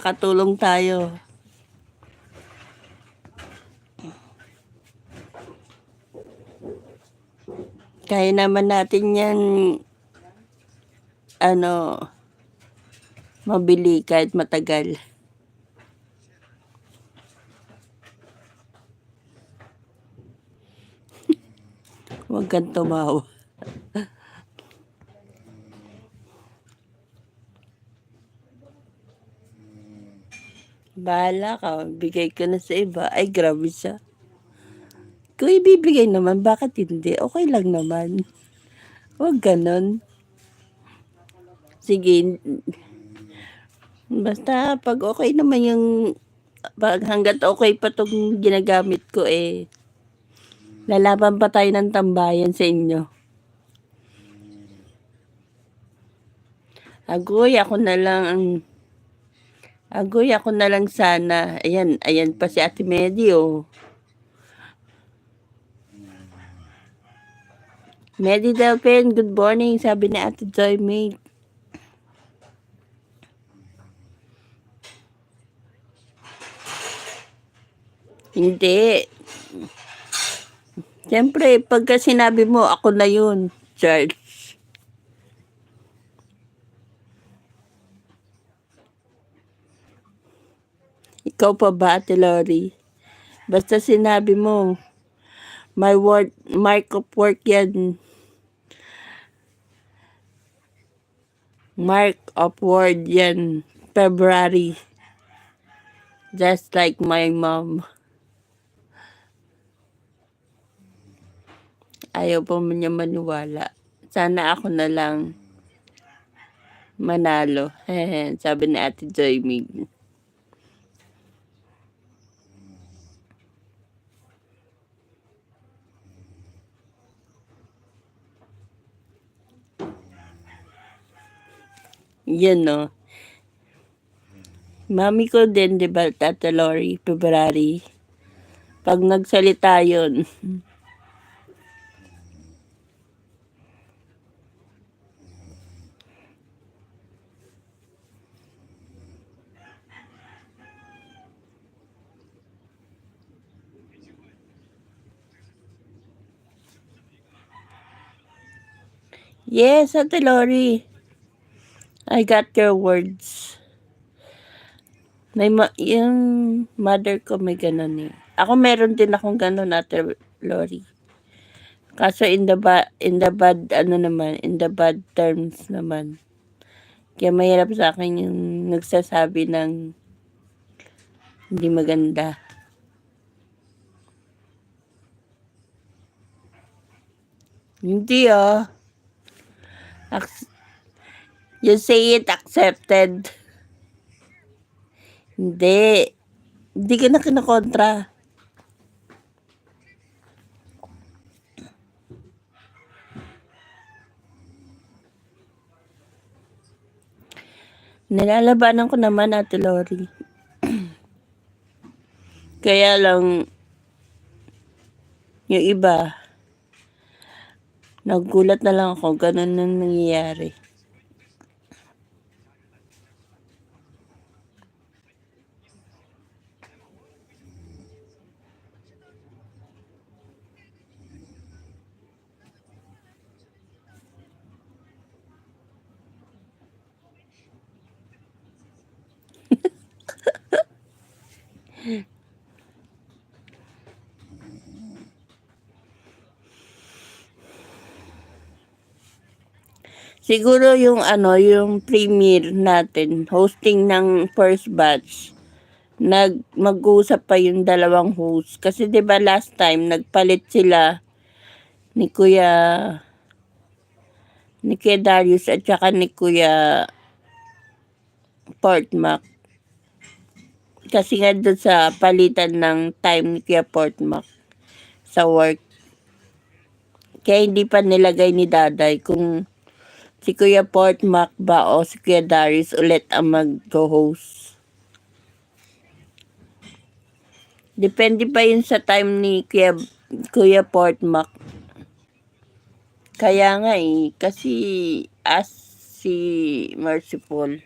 Katulong tayo. Kaya naman natin yan, mabili kahit matagal. Huwag kang tumawa. Bahala ka, bigay ko na sa iba. Ay, grabe siya. Kung ibibigay naman, bakit hindi? Okay lang naman. Huwag ganon. Sige, basta pag okay naman yung, pag hanggat okay pa itong ginagamit ko lalaban pa tayo ng tambayan sa inyo. Agoy, ako na lang sana. Ayan pa si Ate Medi, oh. Medi Delphin, good morning, sabi ni Ate Joy May. Hindi. Siyempre, pagka sinabi mo, ako na yun, Charles. Ikaw pa ba, Ate Lori? Basta sinabi mo, my word, mark of work yan. Mark of word yan. February. Just like my mom. Ayaw pa man niya maniwala. Sana ako na lang manalo. Sabi ni Ate Joy Mig. Yan, no. Mami ko din, di ba, Tata Lori, February. Pag nagsalita yun. Yes, Ate Lori. I got your words. Yung mother ko may ganun eh. Ako meron din akong ganun, Ate Lori. Kaso in the bad terms naman. Kaya mahirap sa akin yung nagsasabi ng hindi maganda. Hindi you say it accepted. Hindi ka na kinakontra. Nilalabanan ko naman, Ate Lori. Kaya lang, yung iba, nagulat na lang ako, ganun nang nangyayari. Siguro yung yung premiere natin, hosting ng first batch, mag-usap pa yung dalawang host. Kasi 'di ba last time nagpalit sila ni Kuya Darius at saka ni Kuya Portmac. Kasi nga doon sa palitan ng time ni Kuya Portmac sa work. Kaya hindi pa nilagay ni Daday kung si Kuya Portmac ba o si Kuya Darius ulit ang mag-host. Depende pa yun sa time ni Kuya Portmac. Kaya nga kasi as si Merciful,